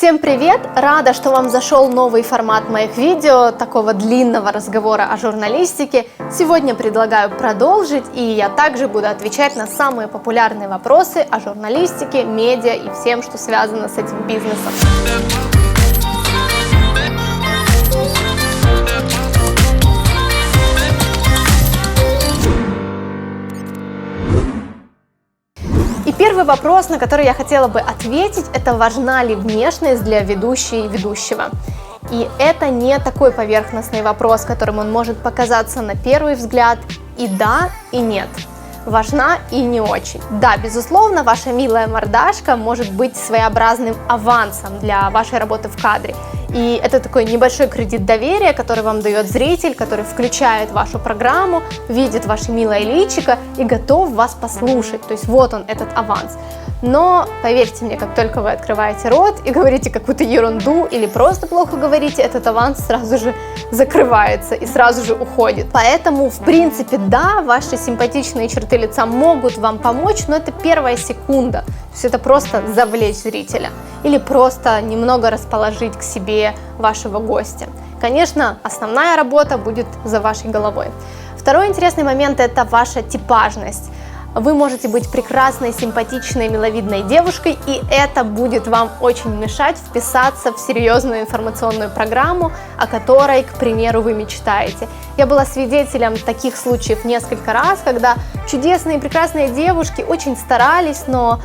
Всем привет! Рада, что вам зашел новый формат моих видео, такого длинного разговора о журналистике. Сегодня предлагаю продолжить, и я также буду отвечать на самые популярные вопросы о журналистике, медиа и всем, что связано с этим бизнесом. И первый вопрос, на который я хотела бы ответить, это важна ли внешность для ведущей и ведущего. И это не такой поверхностный вопрос, которым он может показаться на первый взгляд и да, и нет. Важна и не очень. Да, безусловно, ваша милая мордашка может быть своеобразным авансом для вашей работы в кадре. И это такой небольшой кредит доверия, который вам дает зритель, который включает вашу программу, видит ваше милое личико и готов вас послушать. То есть вот он, этот аванс. Но поверьте мне, как только вы открываете рот и говорите какую-то ерунду или просто плохо говорите, этот аванс сразу же закрывается и сразу же уходит. Поэтому, в принципе, да, ваши симпатичные черты лица могут вам помочь, но это первая секунда. То есть это просто завлечь зрителя или просто немного расположить к себе вашего гостя. Конечно, основная работа будет за вашей головой. Второй интересный момент – это ваша типажность. Вы можете быть прекрасной, симпатичной, миловидной девушкой, и это будет вам очень мешать вписаться в серьезную информационную программу, о которой, к примеру, вы мечтаете. Я была свидетелем таких случаев несколько раз, когда чудесные, прекрасные девушки очень старались, но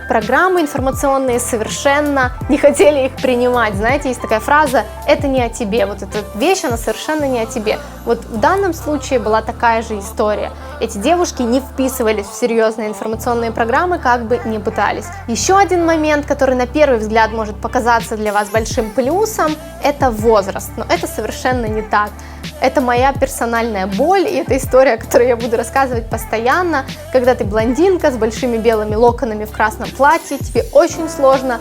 программы информационные совершенно не хотели их принимать. Знаете, есть такая фраза «это не о тебе», вот эта вещь, она совершенно не о тебе. Вот в данном случае была такая же история. Эти девушки не вписывались в серьезные информационные программы, как бы ни пытались. Еще один момент, который на первый взгляд может показаться для вас большим плюсом, это возраст, но это совершенно не так. Это моя персональная боль, и это история, которую я буду рассказывать постоянно. Когда ты блондинка с большими белыми локонами в красном платье, тебе очень сложно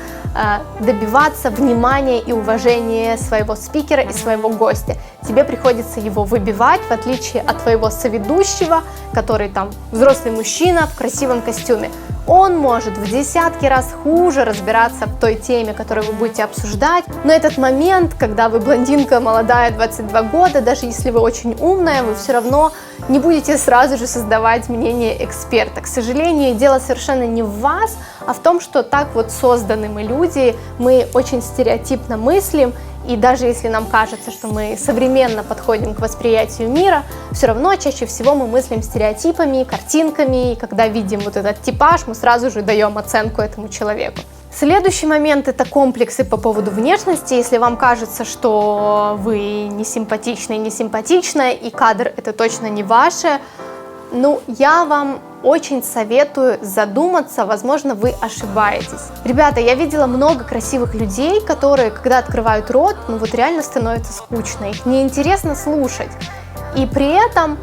добиваться внимания и уважения своего спикера и своего гостя. Тебе приходится его выбивать, в отличие от твоего соведущего, который там взрослый мужчина в красивом костюме. Он может в десятки раз хуже разбираться в той теме, которую вы будете обсуждать. Но этот момент, когда вы блондинка, молодая, 22 года, даже если вы очень умная, вы все равно не будете сразу же создавать мнение эксперта. К сожалению, дело совершенно не в вас, а в том, что так вот созданы мы люди, мы очень стереотипно мыслим, и даже если нам кажется, что мы современно подходим к восприятию мира, все равно чаще всего мы мыслим стереотипами, картинками, и когда видим вот этот типаж, мы сразу же даем оценку этому человеку. Следующий момент – это комплексы по поводу внешности. Если вам кажется, что вы не симпатичны, не симпатичная, и кадр – это точно не ваше, я вам очень советую задуматься, возможно, вы ошибаетесь. Ребята, я видела много красивых людей, которые, когда открывают рот, реально становится скучно, их неинтересно слушать. И при этом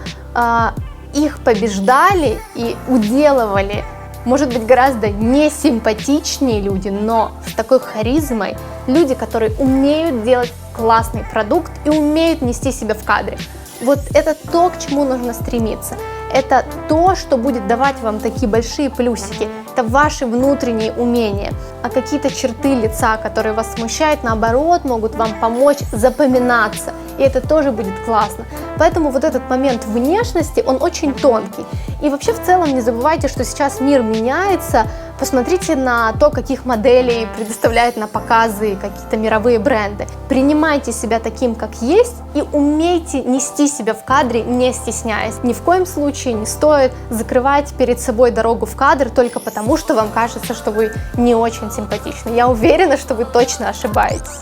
их побеждали и уделывали, может быть, гораздо несимпатичнее люди, но с такой харизмой, люди, которые умеют делать классный продукт и умеют нести себя в кадре. Вот это то, к чему нужно стремиться. Это то, что будет давать вам такие большие плюсики. Это ваши внутренние умения. А какие-то черты лица, которые вас смущают, наоборот, могут вам помочь запоминаться. И это тоже будет классно. Поэтому вот этот момент внешности, он очень тонкий. И вообще в целом не забывайте, что сейчас мир меняется. Посмотрите на то, каких моделей предоставляют на показы какие-то мировые бренды. Принимайте себя таким, как есть, и умейте нести себя в кадре, не стесняясь. Ни в коем случае не стоит закрывать перед собой дорогу в кадр только потому, что вам кажется, что вы не очень симпатичны. Я уверена, что вы точно ошибаетесь.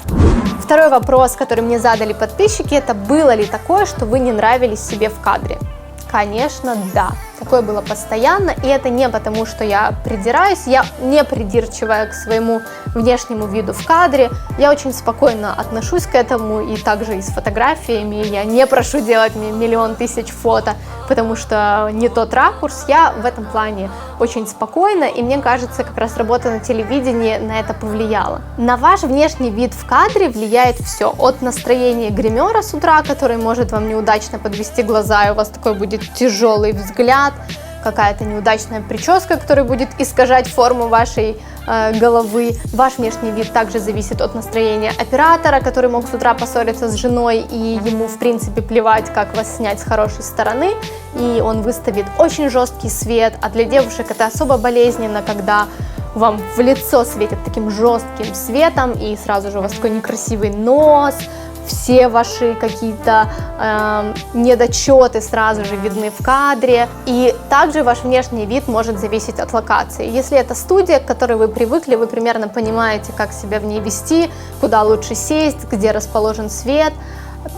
Второй вопрос, который мне задали подписчики, это было ли такое, что вы не нравились себе в кадре? Конечно, да. Такое было постоянно, и это не потому, что я придираюсь, я не придирчивая к своему внешнему виду в кадре, я очень спокойно отношусь к этому, и также и с фотографиями, я не прошу делать мне 1 000 000 фото, потому что не тот ракурс, я в этом плане очень спокойна, и мне кажется, как раз работа на телевидении на это повлияла. На ваш внешний вид в кадре влияет все, от настроения гримера с утра, который может вам неудачно подвести глаза, и у вас такой будет тяжелый взгляд, какая-то неудачная прическа, которая будет искажать форму вашей головы. Ваш внешний вид также зависит от настроения оператора, который мог с утра поссориться с женой, и ему, в принципе, плевать, как вас снять с хорошей стороны, и он выставит очень жесткий свет, а для девушек это особо болезненно, когда вам в лицо светит таким жестким светом, и сразу же у вас такой некрасивый нос, все ваши какие-то недочеты сразу же видны в кадре. И также ваш внешний вид может зависеть от локации. Если это студия, к которой вы привыкли, вы примерно понимаете, как себя в ней вести, куда лучше сесть, где расположен свет,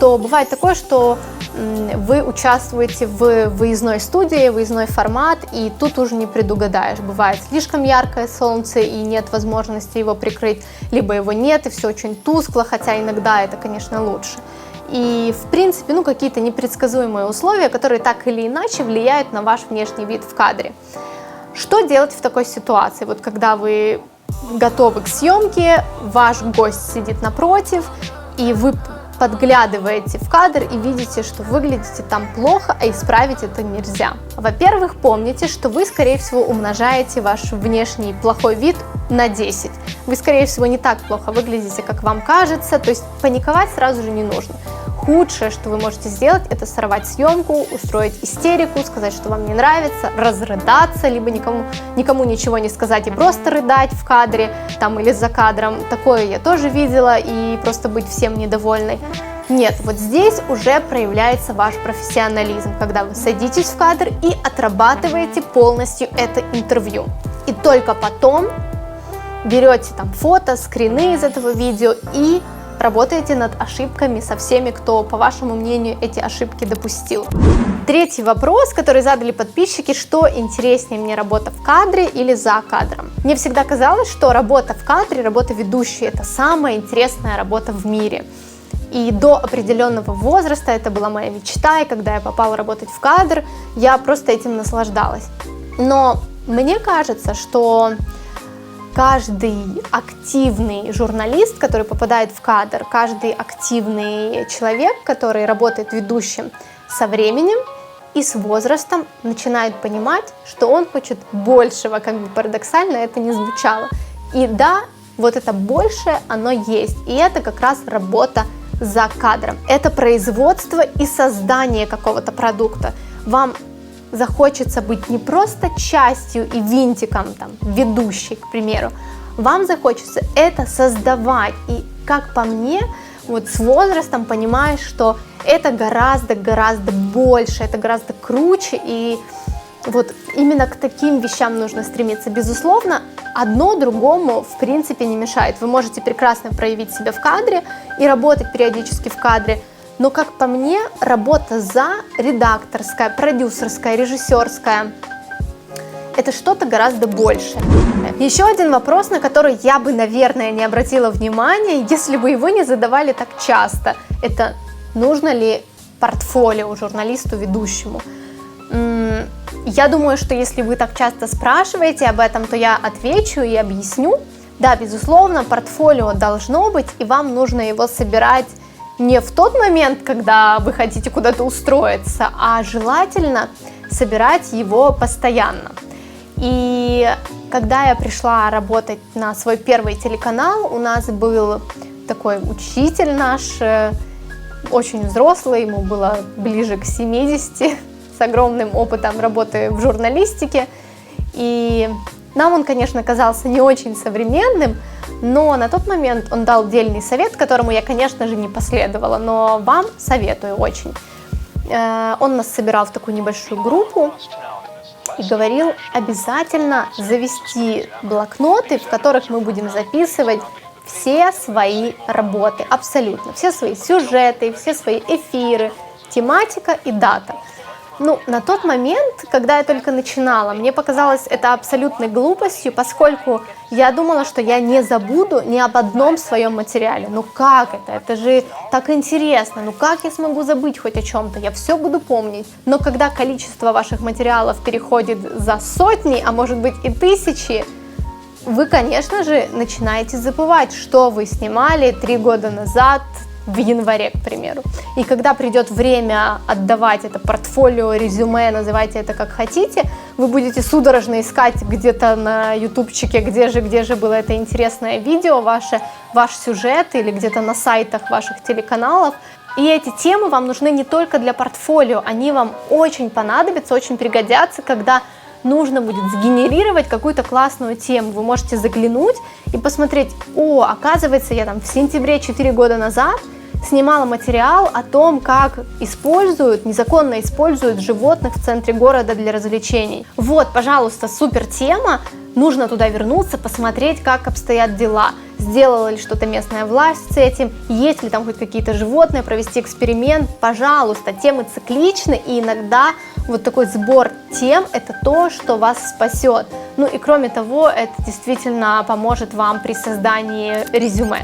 то бывает такое, что вы участвуете в выездной студии, выездной формат, и тут уже не предугадаешь. Бывает слишком яркое солнце, и нет возможности его прикрыть, либо его нет, и все очень тускло, хотя иногда это, конечно, лучше. И, в принципе, какие-то непредсказуемые условия, которые так или иначе влияют на ваш внешний вид в кадре. Что делать в такой ситуации? Вот когда вы готовы к съемке, ваш гость сидит напротив, и вы подглядываете в кадр и видите, что выглядите там плохо, а исправить это нельзя. Во-первых, помните, что вы, скорее всего, умножаете ваш внешний плохой вид на 10. Вы, скорее всего, не так плохо выглядите, как вам кажется, то есть паниковать сразу же не нужно. Худшее, что вы можете сделать, это сорвать съемку, устроить истерику, сказать, что вам не нравится, разрыдаться, либо никому ничего не сказать и просто рыдать в кадре там, или за кадром. Такое я тоже видела, и просто быть всем недовольной. Нет, вот здесь уже проявляется ваш профессионализм, когда вы садитесь в кадр и отрабатываете полностью это интервью. И только потом берете там фото, скрины из этого видео и работаете над ошибками со всеми, кто, по вашему мнению, эти ошибки допустил. Третий вопрос, который задали подписчики: что интереснее мне, работа в кадре или за кадром? Мне всегда казалось, что работа в кадре, работа ведущей — это самая интересная работа в мире. И до определенного возраста это была моя мечта, и когда я попала работать в кадр, я просто этим наслаждалась. Но мне кажется, что каждый активный журналист, который попадает в кадр, каждый активный человек, который работает ведущим, со временем и с возрастом начинает понимать, что он хочет большего, как бы парадоксально это ни звучало. И да, вот это большее, оно есть, и это как раз работа за кадром. Это производство и создание какого-то продукта. Вам захочется быть не просто частью и винтиком, там, ведущей, к примеру, вам захочется это создавать. И, как по мне, вот с возрастом понимаешь, что это гораздо больше, это гораздо круче, и вот именно к таким вещам нужно стремиться. Безусловно, одно другому в принципе не мешает. Вы можете прекрасно проявить себя в кадре и работать периодически в кадре, но, как по мне, работа за, редакторская, продюсерская, режиссерская — это что-то гораздо большее. Еще один вопрос, на который я бы, наверное, не обратила внимания, если бы его не задавали так часто. Это нужно ли портфолио журналисту, ведущему? Я думаю, что если вы так часто спрашиваете об этом, то я отвечу и объясню. Да, безусловно, портфолио должно быть, и вам нужно его собирать не в тот момент, когда вы хотите куда-то устроиться, а желательно собирать его постоянно. И когда я пришла работать на свой первый телеканал, у нас был такой учитель наш, очень взрослый, ему было ближе к 70, с огромным опытом работы в журналистике. И нам он, конечно, казался не очень современным, но на тот момент он дал дельный совет, которому я, конечно же, не последовала, но вам советую очень. Он нас собирал в такую небольшую группу и говорил обязательно завести блокноты, в которых мы будем записывать все свои работы, абсолютно, все свои сюжеты, все свои эфиры, тематика и дата. Ну, на тот момент, когда я только начинала, мне показалось это абсолютной глупостью, поскольку я думала, что я не забуду ни об одном своем материале. Ну как это? Это же так интересно. Ну как я смогу забыть хоть о чем-то? Я все буду помнить. Но когда количество ваших материалов переходит за сотни, а может быть и тысячи, вы, конечно же, начинаете забывать, что вы снимали 3 года назад, в январе, к примеру. И когда придет время отдавать это портфолио, резюме, называйте это как хотите, вы будете судорожно искать где-то на ютубчике, где же было это интересное видео, ваш сюжет или где-то на сайтах ваших телеканалов. И эти темы вам нужны не только для портфолио, они вам очень понадобятся, очень пригодятся, когда нужно будет сгенерировать какую-то классную тему. Вы можете заглянуть и посмотреть: о, оказывается, я там в сентябре 4 года назад снимала материал о том, как незаконно используют животных в центре города для развлечений. Вот, пожалуйста, супер тема, нужно туда вернуться, посмотреть, как обстоят дела. Сделала ли что-то местная власть с этим, есть ли там хоть какие-то животные, провести эксперимент. Пожалуйста, темы цикличны, и иногда вот такой сбор тем – это то, что вас спасет. Ну и кроме того, это действительно поможет вам при создании резюме.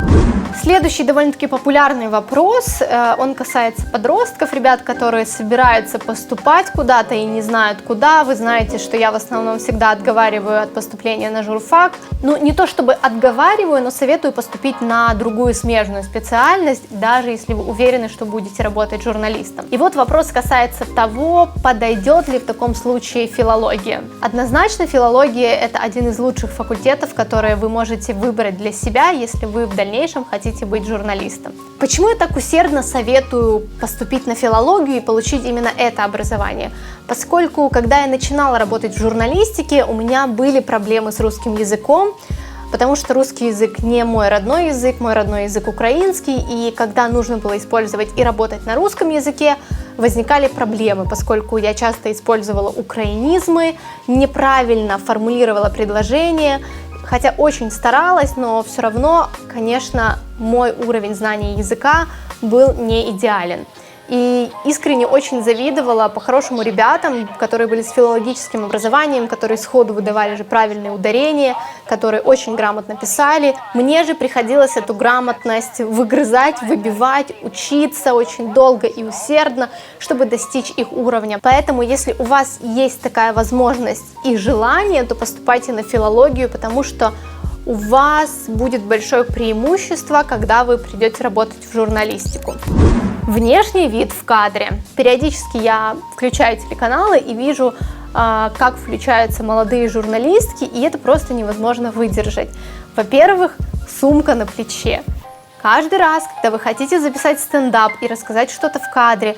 Следующий довольно-таки популярный вопрос, он касается подростков, ребят, которые собираются поступать куда-то и не знают куда. Вы знаете, что я в основном всегда отговариваю от поступления на журфак. Ну, не то чтобы отговариваю, но советую поступить на другую смежную специальность, даже если вы уверены, что будете работать журналистом. И вот вопрос касается того, подойдет ли в таком случае филология. Однозначно, филология – это один из лучших факультетов, которые вы можете выбрать для себя, если вы в дальнейшем хотите быть журналистом. Почему я так усердно советую поступить на филологию и получить именно это образование? Поскольку, когда я начинала работать в журналистике, у меня были проблемы с русским языком, потому что русский язык не мой родной язык украинский, и когда нужно было использовать и работать на русском языке, возникали проблемы, поскольку я часто использовала украинизмы, неправильно формулировала предложения, хотя очень старалась, но все равно, конечно, мой уровень знания языка был не идеален. И искренне очень завидовала по-хорошему ребятам, которые были с филологическим образованием, которые сходу выдавали же правильные ударения, которые очень грамотно писали. Мне же приходилось эту грамотность выгрызать, выбивать, учиться очень долго и усердно, чтобы достичь их уровня. Поэтому, если у вас есть такая возможность и желание, то поступайте на филологию, потому что у вас будет большое преимущество, когда вы придете работать в журналистику. Внешний вид в кадре. Периодически я включаю телеканалы и вижу, как включаются молодые журналистки, и это просто невозможно выдержать. Во-первых, сумка на плече. Каждый раз, когда вы хотите записать стендап и рассказать что-то в кадре,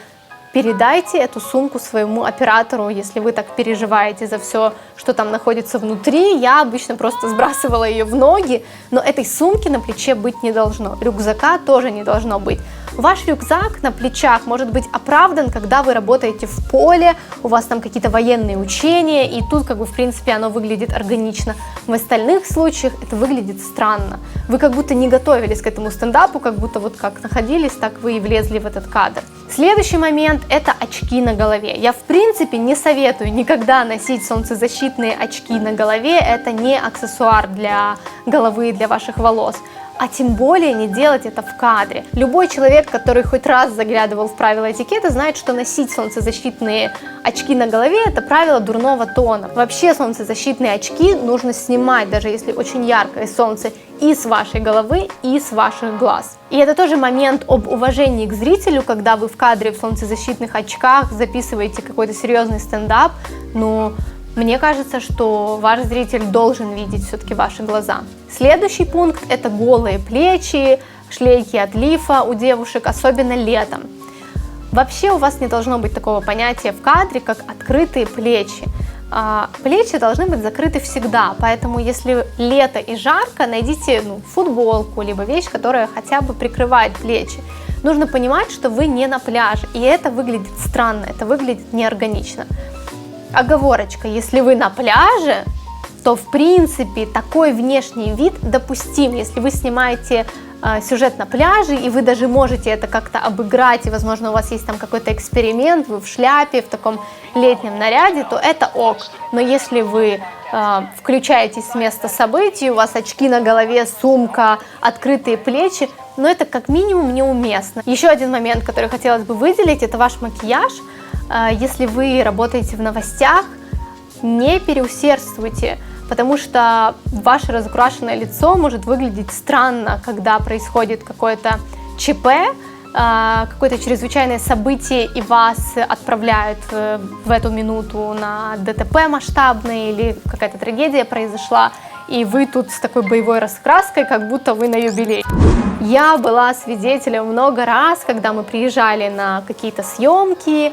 передайте эту сумку своему оператору, если вы так переживаете за все, что там находится внутри. Я обычно просто сбрасывала ее в ноги, но этой сумки на плече быть не должно. Рюкзака тоже не должно быть. Ваш рюкзак на плечах может быть оправдан, когда вы работаете в поле, у вас там какие-то военные учения, и тут в принципе оно выглядит органично. В остальных случаях это выглядит странно. Вы как будто не готовились к этому стендапу, как будто вот как находились, так вы и влезли в этот кадр. Следующий момент – это очки на голове. Я в принципе не советую никогда носить солнцезащитные очки на голове, это не аксессуар для головы, для ваших волос. А тем более не делать это в кадре. Любой человек, который хоть раз заглядывал в правила этикета, знает, что носить солнцезащитные очки на голове – это правило дурного тона. Вообще солнцезащитные очки нужно снимать, даже если очень яркое солнце, и с вашей головы, и с ваших глаз. И это тоже момент об уважении к зрителю, когда вы в кадре в солнцезащитных очках записываете какой-то серьезный стендап, мне кажется, что ваш зритель должен видеть все-таки ваши глаза. Следующий пункт – это голые плечи, шлейки от лифа у девушек, особенно летом. Вообще у вас не должно быть такого понятия в кадре, как открытые плечи. Плечи должны быть закрыты всегда, поэтому если лето и жарко, найдите футболку, либо вещь, которая хотя бы прикрывает плечи. Нужно понимать, что вы не на пляже, и это выглядит странно, это выглядит неорганично. Оговорочка, если вы на пляже, то в принципе такой внешний вид допустим, если вы снимаете сюжет на пляже, и вы даже можете это как-то обыграть, и, возможно, у вас есть там какой-то эксперимент, вы в шляпе, в таком летнем наряде, то это ок. Но если вы включаетесь с места событий, у вас очки на голове, сумка, открытые плечи, это как минимум неуместно. Еще один момент, который хотелось бы выделить, это ваш макияж. Если вы работаете в новостях, не переусердствуйте, потому что ваше разукрашенное лицо может выглядеть странно, когда происходит какое-то ЧП, какое-то чрезвычайное событие и вас отправляют в эту минуту на ДТП масштабное или какая-то трагедия произошла, и вы тут с такой боевой раскраской, как будто вы на юбилей. Я была свидетелем много раз, когда мы приезжали на какие-то съемки,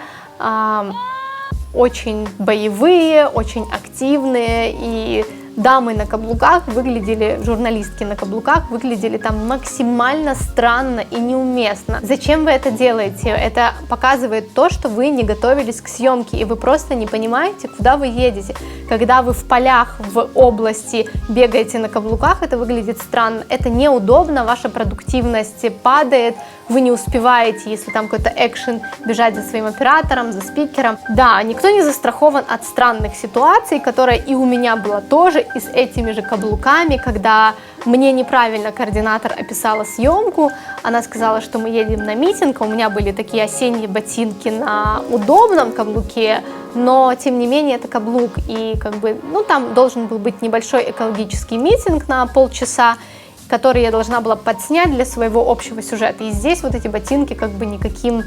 очень боевые, очень активные, и дамы на каблуках выглядели, журналистки на каблуках выглядели там максимально странно и неуместно. Зачем вы это делаете? Это показывает то, что вы не готовились к съемке, и вы просто не понимаете, куда вы едете. Когда вы в полях, в области бегаете на каблуках, это выглядит странно, это неудобно, ваша продуктивность падает, вы не успеваете, если там какой-то экшен, бежать за своим оператором, за спикером. Да, никто не застрахован от странных ситуаций, которые и у меня была тоже, и с этими же каблуками, когда мне неправильно координатор описала съемку, она сказала, что мы едем на митинг, а у меня были такие осенние ботинки на удобном каблуке, но тем не менее это каблук, и как бы, ну там должен был быть небольшой экологический митинг на полчаса, который я должна была подснять для своего общего сюжета. И здесь вот эти ботинки как бы никаким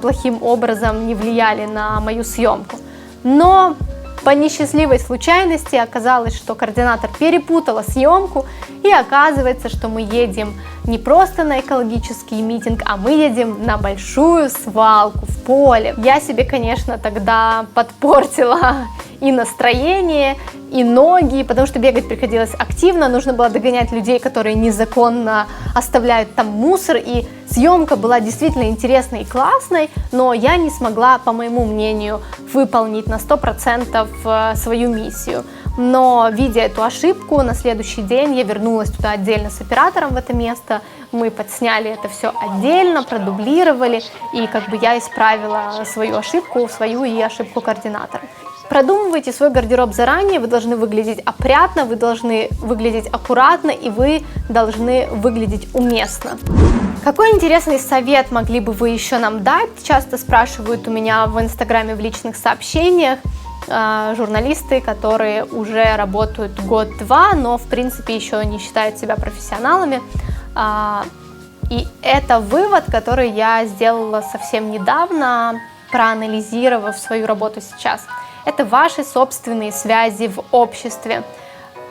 плохим образом не влияли на мою съемку. Но по несчастливой случайности оказалось, что координатор перепутала съемку, и оказывается, что мы едем не просто на экологический митинг, а мы едем на большую свалку в поле. Я себе, конечно, тогда подпортила и настроение, и ноги, потому что бегать приходилось активно, нужно было догонять людей, которые незаконно оставляют там мусор, и съемка была действительно интересной и классной, но я не смогла, по моему мнению, выполнить на 100% свою миссию. Но, видя эту ошибку, на следующий день я вернулась туда отдельно с оператором в это место, мы подсняли это все отдельно, продублировали, и как бы я исправила свою ошибку, свою и ошибку координатора. Продумывайте свой гардероб заранее, вы должны выглядеть опрятно, вы должны выглядеть аккуратно, и вы должны выглядеть уместно. Какой интересный совет могли бы вы еще нам дать? Часто спрашивают у меня в Инстаграме в личных сообщениях журналисты, которые уже работают год-два, но в принципе еще не считают себя профессионалами. И это вывод, который я сделала совсем недавно, проанализировав свою работу сейчас. Это ваши собственные связи в обществе.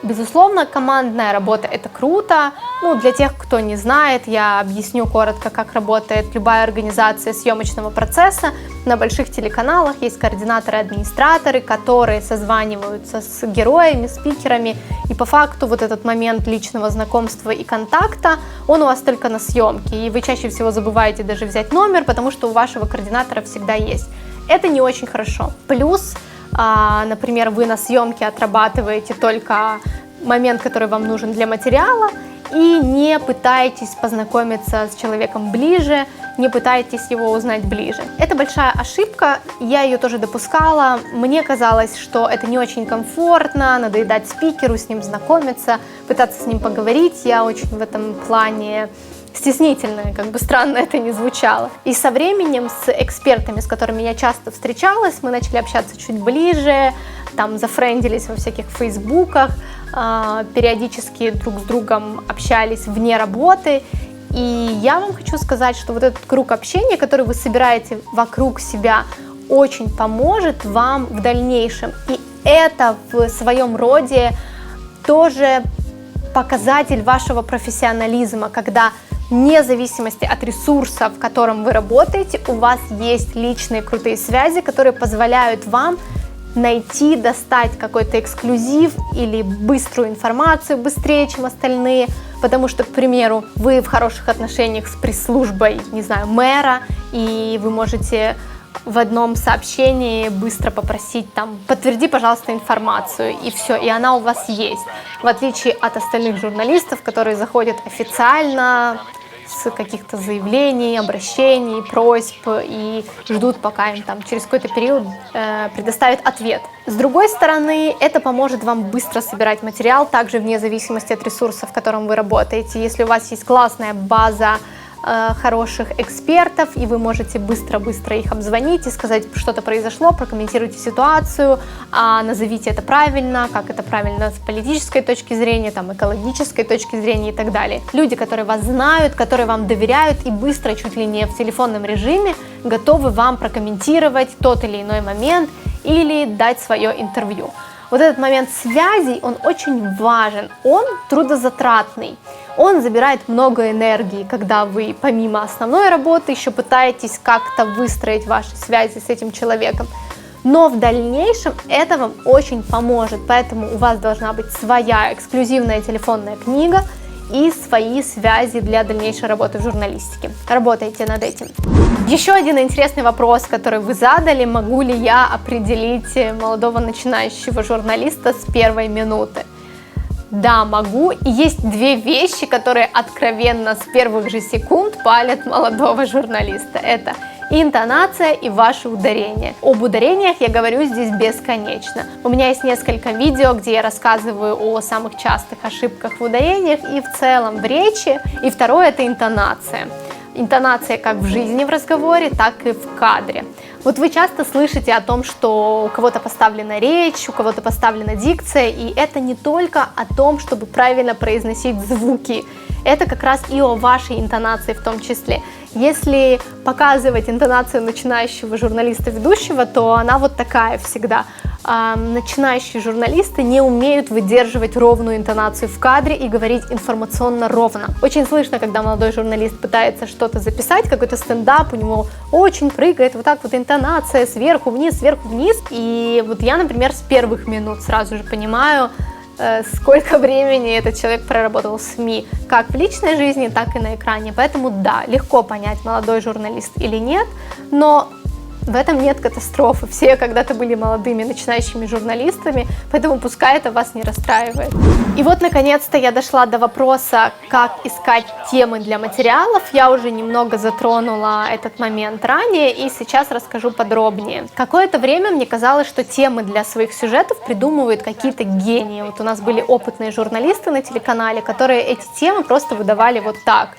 Безусловно, командная работа – это круто. Ну, для тех, кто не знает, я объясню коротко, как работает любая организация съемочного процесса. На больших телеканалах есть координаторы, администраторы, которые созваниваются с героями, спикерами. И по факту вот этот момент личного знакомства и контакта, он у вас только на съемке. И вы чаще всего забываете даже взять номер, потому что у вашего координатора всегда есть. Это не очень хорошо. Плюс, например, вы на съемке отрабатываете только момент, который вам нужен для материала, и не пытаетесь познакомиться с человеком ближе, не пытаетесь его узнать ближе. Это большая ошибка, я ее тоже допускала. Мне казалось, что это не очень комфортно, надоедать спикеру, с ним знакомиться, пытаться с ним поговорить. Я очень в этом плане стеснительная, как бы странно это ни звучало. И со временем с экспертами, с которыми я часто встречалась, мы начали общаться чуть ближе, там зафрендились во всяких фейсбуках, периодически друг с другом общались вне работы. И я вам хочу сказать, что вот этот круг общения, который вы собираете вокруг себя, очень поможет вам в дальнейшем. И это в своем роде тоже показатель вашего профессионализма, когда вне зависимости от ресурса, в котором вы работаете, у вас есть личные крутые связи, которые позволяют вам найти, достать какой-то эксклюзив или быструю информацию быстрее, чем остальные, потому что, к примеру, вы в хороших отношениях с пресс-службой, не знаю, мэра, и вы можете в одном сообщении быстро попросить там: подтверди, пожалуйста, информацию, и все, и она у вас есть. В отличие от остальных журналистов, которые заходят официально, с каких-то заявлений, обращений, просьб и ждут, пока им там через какой-то период предоставят ответ. С другой стороны, это поможет вам быстро собирать материал, также вне зависимости от ресурса, в котором вы работаете. Если у вас есть классная база хороших экспертов, и вы можете быстро-быстро их обзвонить и сказать, что-то произошло, прокомментируйте ситуацию, назовите это правильно, как это правильно с политической точки зрения, там, экологической точки зрения и так далее. Люди, которые вас знают, которые вам доверяют и быстро, чуть ли не в телефонном режиме, готовы вам прокомментировать тот или иной момент или дать свое интервью. Вот этот момент связей, он очень важен, он трудозатратный, он забирает много энергии, когда вы помимо основной работы еще пытаетесь как-то выстроить ваши связи с этим человеком. Но в дальнейшем это вам очень поможет, поэтому у вас должна быть своя эксклюзивная телефонная книга и свои связи для дальнейшей работы в журналистике. Работайте над этим. Еще один интересный вопрос, который вы задали: могу ли я определить молодого начинающего журналиста с первой минуты? Да, могу. И есть две вещи, которые откровенно с первых же секунд палят молодого журналиста. Это интонация и ваши ударения. Об ударениях я говорю здесь бесконечно. У меня есть несколько видео, где я рассказываю о самых частых ошибках в ударениях и в целом в речи. И второе — это интонация. Интонация как в жизни, в разговоре, так и в кадре. Вот вы часто слышите о том, что у кого-то поставлена речь, у кого-то поставлена дикция, и это не только о том, чтобы правильно произносить звуки, это как раз и о вашей интонации в том числе. Если показывать интонацию начинающего журналиста-ведущего, то она вот такая всегда. Начинающие журналисты не умеют выдерживать ровную интонацию в кадре и говорить информационно ровно. Очень слышно, когда молодой журналист пытается что-то записать, какой-то стендап, у него очень прыгает вот так вот интонация сверху вниз. И вот я, например, с первых минут сразу же понимаю, сколько времени этот человек проработал в СМИ, как в личной жизни, так и на экране. Поэтому да, легко понять, молодой журналист или нет, но в этом нет катастрофы. Все когда-то были молодыми начинающими журналистами, поэтому пускай это вас не расстраивает. И вот, наконец-то, я дошла до вопроса, как искать темы для материалов. Я уже немного затронула этот момент ранее, и сейчас расскажу подробнее. Какое-то время мне казалось, что темы для своих сюжетов придумывают какие-то гении. Вот у нас были опытные журналисты на телеканале, которые эти темы просто выдавали вот так.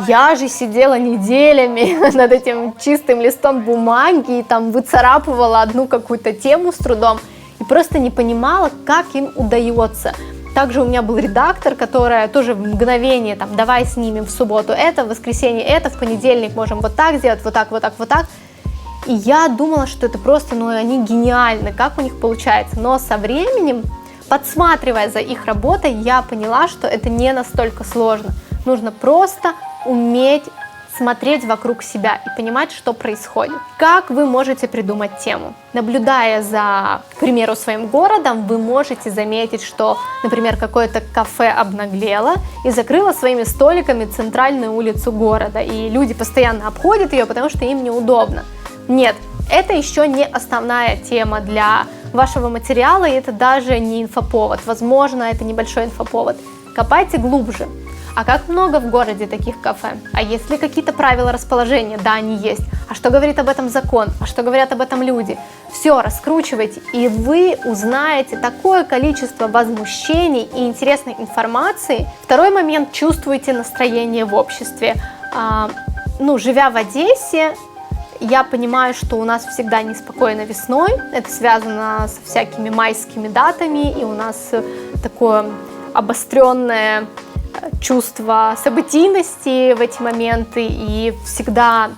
Я же сидела неделями над этим чистым листом бумаги и там выцарапывала одну какую-то тему с трудом и просто не понимала, как им удается. Также у меня был редактор, которая тоже в мгновение там: давай снимем в субботу это, в воскресенье это, в понедельник можем вот так сделать, вот так. И я думала, что это просто, они гениальны, как у них получается. Но со временем, подсматривая за их работой, я поняла, что это не настолько сложно. Нужно просто уметь смотреть вокруг себя и понимать, что происходит. Как вы можете придумать тему? Наблюдая за, к примеру, своим городом, вы можете заметить, что, например, какое-то кафе обнаглело и закрыло своими столиками центральную улицу города, и люди постоянно обходят ее, потому что им неудобно. Нет, это еще не основная тема для вашего материала, и это даже не инфоповод. Возможно, это небольшой инфоповод. Копайте глубже. А как много в городе таких кафе? А есть ли какие-то правила расположения? Да, они есть. А что говорит об этом закон? А что говорят об этом люди? Все раскручивайте, и вы узнаете такое количество возмущений и интересной информации. Второй момент: чувствуйте настроение в обществе. Живя в Одессе, я понимаю, что у нас всегда неспокойно весной. Это связано со всякими майскими датами, и у нас такое обостренное чувство событийности в эти моменты, и всегда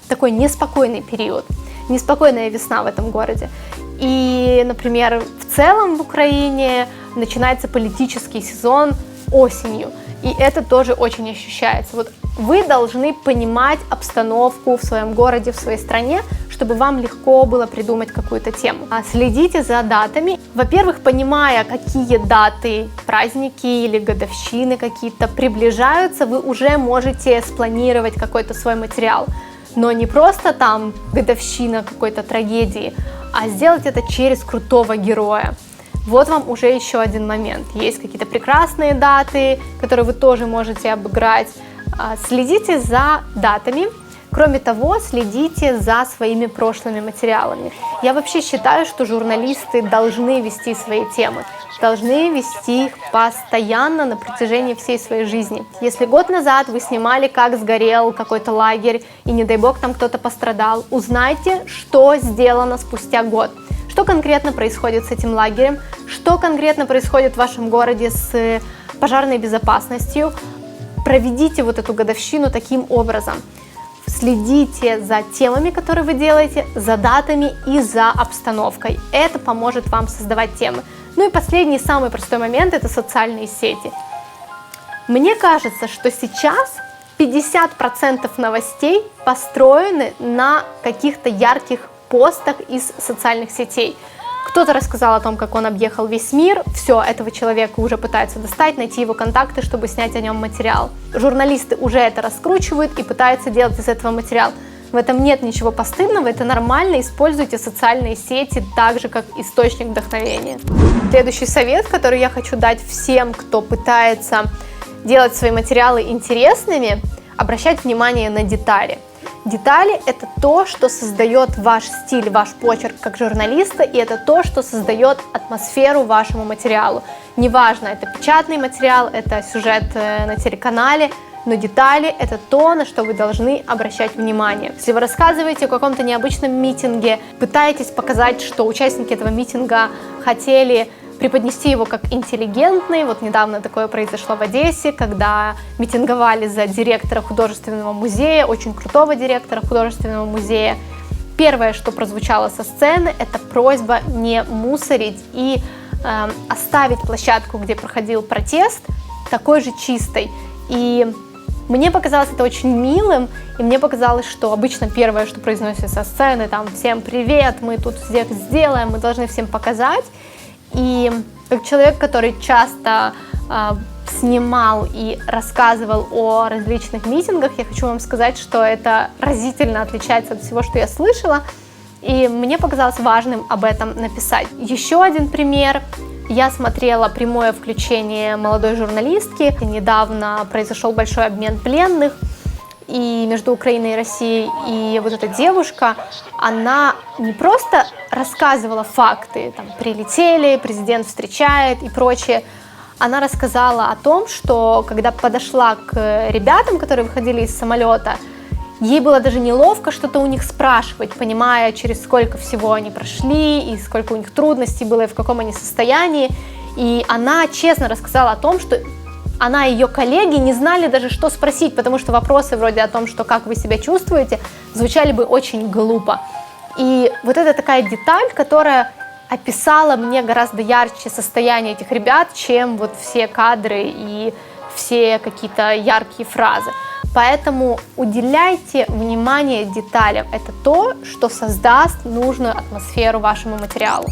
такой неспокойный период, неспокойная весна в этом городе. И, например, в целом в Украине начинается политический сезон осенью, и это тоже очень ощущается. Вот вы должны понимать обстановку в своем городе, в своей стране, чтобы вам легко было придумать какую-то тему. Следите за датами. Во-первых, понимая, какие даты, праздники или годовщины какие-то приближаются, вы уже можете спланировать какой-то свой материал. Но не просто там годовщина какой-то трагедии, а сделать это через крутого героя. Вот вам уже еще один момент. Есть какие-то прекрасные даты, которые вы тоже можете обыграть. Следите за датами, Кроме того, следите за своими прошлыми материалами. Я вообще считаю, что журналисты должны вести свои темы, должны вести их постоянно на протяжении всей своей жизни. Если год назад вы снимали, как сгорел какой-то лагерь, и не дай бог там кто-то пострадал, узнайте, что сделано спустя год. Что конкретно происходит с этим лагерем, что конкретно происходит в вашем городе с пожарной безопасностью. Проведите вот эту годовщину таким образом. Следите за темами, которые вы делаете, за датами и за обстановкой. Это поможет вам создавать темы. Ну и последний, самый простой момент – это социальные сети. Мне кажется, что сейчас 50% новостей построены на каких-то ярких постах из социальных сетей. Кто-то рассказал о том, как он объехал весь мир, все, этого человека уже пытаются достать, найти его контакты, чтобы снять о нем материал. Журналисты уже это раскручивают и пытаются делать из этого материал. В этом нет ничего постыдного, это нормально, используйте социальные сети так же, как источник вдохновения. Следующий совет, который я хочу дать всем, кто пытается делать свои материалы интересными, обращать внимание на детали. Детали – это то, что создает ваш стиль, ваш почерк как журналиста, и это то, что создает атмосферу вашему материалу. Неважно, это печатный материал, это сюжет на телеканале, но детали – это то, на что вы должны обращать внимание. Если вы рассказываете о каком-то необычном митинге, пытаетесь показать, что участники этого митинга хотели преподнести его как интеллигентный. Вот недавно такое произошло в Одессе, когда митинговали за директора художественного музея, очень крутого директора художественного музея. Первое, что прозвучало со сцены, это просьба не мусорить и оставить площадку, где проходил протест, такой же чистой. И мне показалось это очень милым, и мне показалось, что обычно первое, что произносится со сцены, там «Всем привет, мы тут всех сделаем, мы должны всем показать». И как человек, который часто снимал и рассказывал о различных митингах, я хочу вам сказать, что это разительно отличается от всего, что я слышала, и мне показалось важным об этом написать. Еще один пример. Я смотрела прямое включение молодой журналистки. Недавно произошел большой обмен пленных и между Украиной и Россией, и вот эта девушка, она не просто рассказывала факты, там, прилетели, президент встречает и прочее, она рассказала о том, что когда подошла к ребятам, которые выходили из самолета, ей было даже неловко что-то у них спрашивать, понимая, через сколько всего они прошли, и сколько у них трудностей было, и в каком они состоянии, и она честно рассказала о том, что она и ее коллеги не знали даже, что спросить, потому что вопросы вроде о том, что как вы себя чувствуете, звучали бы очень глупо. И вот это такая деталь, которая описала мне гораздо ярче состояние этих ребят, чем вот все кадры и все какие-то яркие фразы. Поэтому уделяйте внимание деталям. Это то, что создаст нужную атмосферу вашему материалу.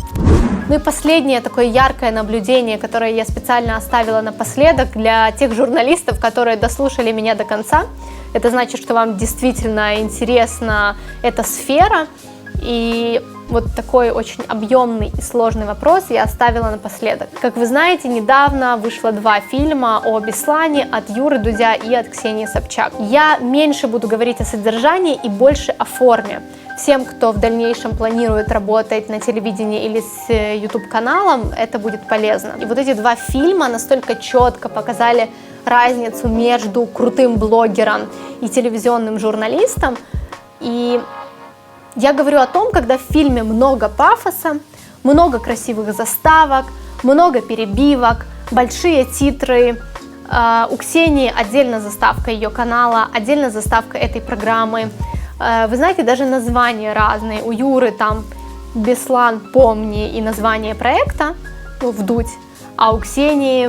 Ну и последнее такое яркое наблюдение, которое я специально оставила напоследок для тех журналистов, которые дослушали меня до конца. Это значит, что вам действительно интересна эта сфера. И вот такой очень объемный и сложный вопрос я оставила напоследок. Как вы знаете, недавно вышло 2 фильма о Беслане от Юры Дудя и от Ксении Собчак. Я меньше буду говорить о содержании и больше о форме. Всем, кто в дальнейшем планирует работать на телевидении или с YouTube-каналом, это будет полезно. И вот эти 2 фильма настолько четко показали разницу между крутым блогером и телевизионным журналистом. И я говорю о том, когда в фильме много пафоса, много красивых заставок, много перебивок, большие титры. У Ксении отдельно заставка ее канала, отдельно заставка этой программы. Вы знаете, даже названия разные. У Юры там «Беслан, помни» и название проекта, ну, «Вдуть», а у Ксении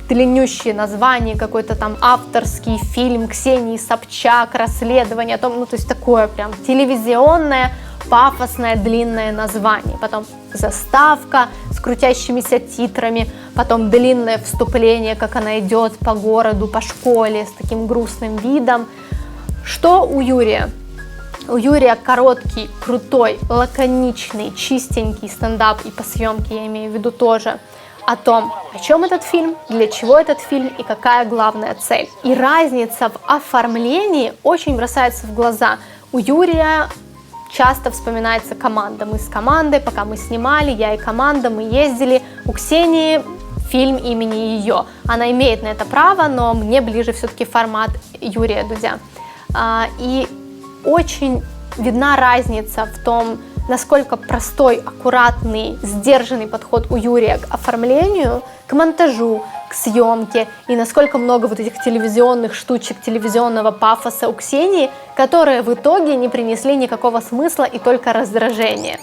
длиннющее название, какой-то там авторский фильм Ксении Собчак, расследование о том, ну, то есть такое прям телевизионное, пафосное, длинное название. Потом заставка с крутящимися титрами, потом длинное вступление, как она идет по городу, по школе с таким грустным видом. Что у Юрия? У Юрия короткий, крутой, лаконичный, чистенький стендап, и по съемке я имею в виду тоже, о том, о чем этот фильм, для чего этот фильм и какая главная цель. И разница в оформлении очень бросается в глаза. У Юрия часто вспоминается команда. Мы с командой, пока мы снимали, я и команда, мы ездили. У Ксении фильм имени ее. Она имеет на это право, но мне ближе все-таки формат Юрия Дудя. И очень видна разница в том, насколько простой, аккуратный, сдержанный подход у Юрия к оформлению, к монтажу, к съемке, и насколько много вот этих телевизионных штучек, телевизионного пафоса у Ксении, которые в итоге не принесли никакого смысла и только раздражение.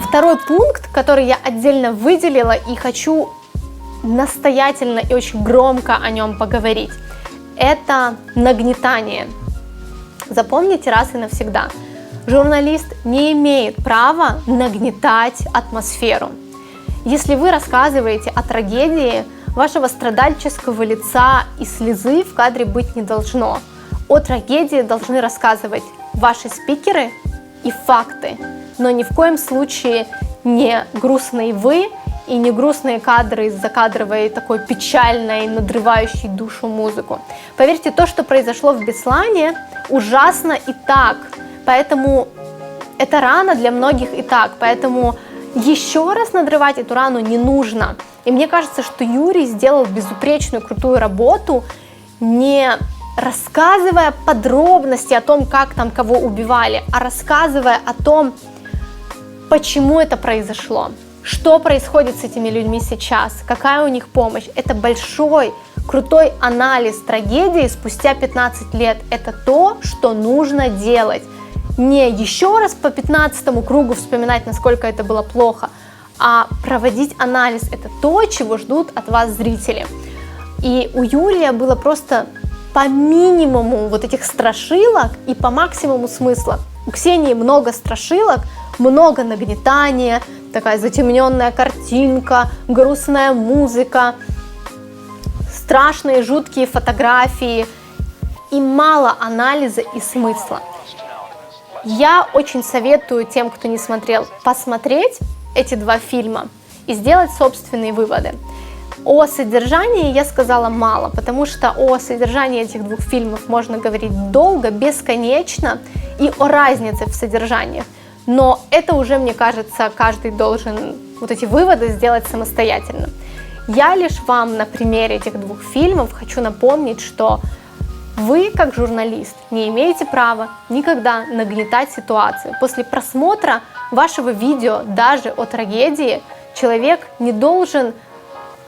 Второй пункт, который я отдельно выделила и хочу настоятельно и очень громко о нем поговорить, это нагнетание. Запомните раз и навсегда. Журналист не имеет права нагнетать атмосферу. Если вы рассказываете о трагедии, вашего страдальческого лица и слезы в кадре быть не должно. О трагедии должны рассказывать ваши спикеры и факты, но ни в коем случае не грустные вы и не грустные кадры из закадровой такой печальной, надрывающей душу музыку. Поверьте, то, что произошло в Беслане, ужасно и так. Поэтому это рана для многих и так, поэтому еще раз надрывать эту рану не нужно. И мне кажется, что Юрий сделал безупречную, крутую работу, не рассказывая подробности о том, как там кого убивали, а рассказывая о том, почему это произошло, что происходит с этими людьми сейчас, какая у них помощь. Это большой, крутой анализ трагедии спустя 15 лет. Это то, что нужно делать. Не еще раз по 15-му кругу вспоминать, насколько это было плохо, а проводить анализ. Это то, чего ждут от вас зрители. И у Юрия было просто по минимуму вот этих страшилок и по максимуму смысла. У Ксении много страшилок, много нагнетания, такая затемненная картинка, грустная музыка, страшные, жуткие фотографии и мало анализа и смысла. Я очень советую тем, кто не смотрел, посмотреть эти два фильма и сделать собственные выводы. О содержании я сказала мало, потому что о содержании этих двух фильмов можно говорить долго, бесконечно, и о разнице в содержаниях. Но это уже, мне кажется, каждый должен вот эти выводы сделать самостоятельно. Я лишь вам на примере этих двух фильмов хочу напомнить, что вы, как журналист, не имеете права никогда нагнетать ситуацию. После просмотра вашего видео, даже о трагедии, человек не должен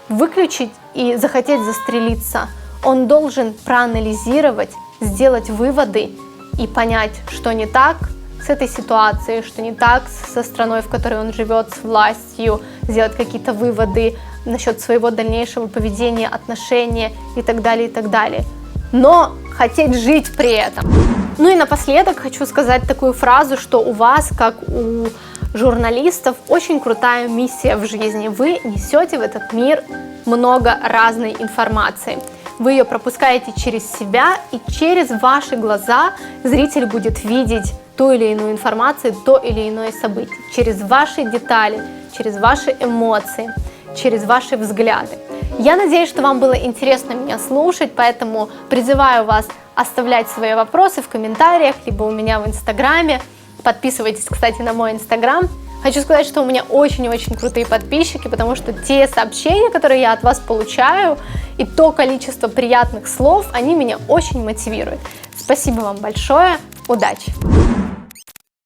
выключить и захотеть застрелиться. Он должен проанализировать, сделать выводы и понять, что не так с этой ситуацией, что не так со страной, в которой он живет, с властью, сделать какие-то выводы насчет своего дальнейшего поведения, отношения и так далее, и так далее. Но хотеть жить при этом. Ну и напоследок хочу сказать такую фразу, что у вас, как у журналистов, очень крутая миссия в жизни. Вы несете в этот мир много разной информации. Вы ее пропускаете через себя, и через ваши глаза зритель будет видеть ту или иную информацию, то или иное событие. Через ваши детали, через ваши эмоции, через ваши взгляды. Я надеюсь, что вам было интересно меня слушать, поэтому призываю вас оставлять свои вопросы в комментариях, либо у меня в Инстаграме. Подписывайтесь, кстати, на мой Инстаграм. Хочу сказать, что у меня очень-очень крутые подписчики, потому что те сообщения, которые я от вас получаю, и то количество приятных слов, они меня очень мотивируют. Спасибо вам большое, удачи!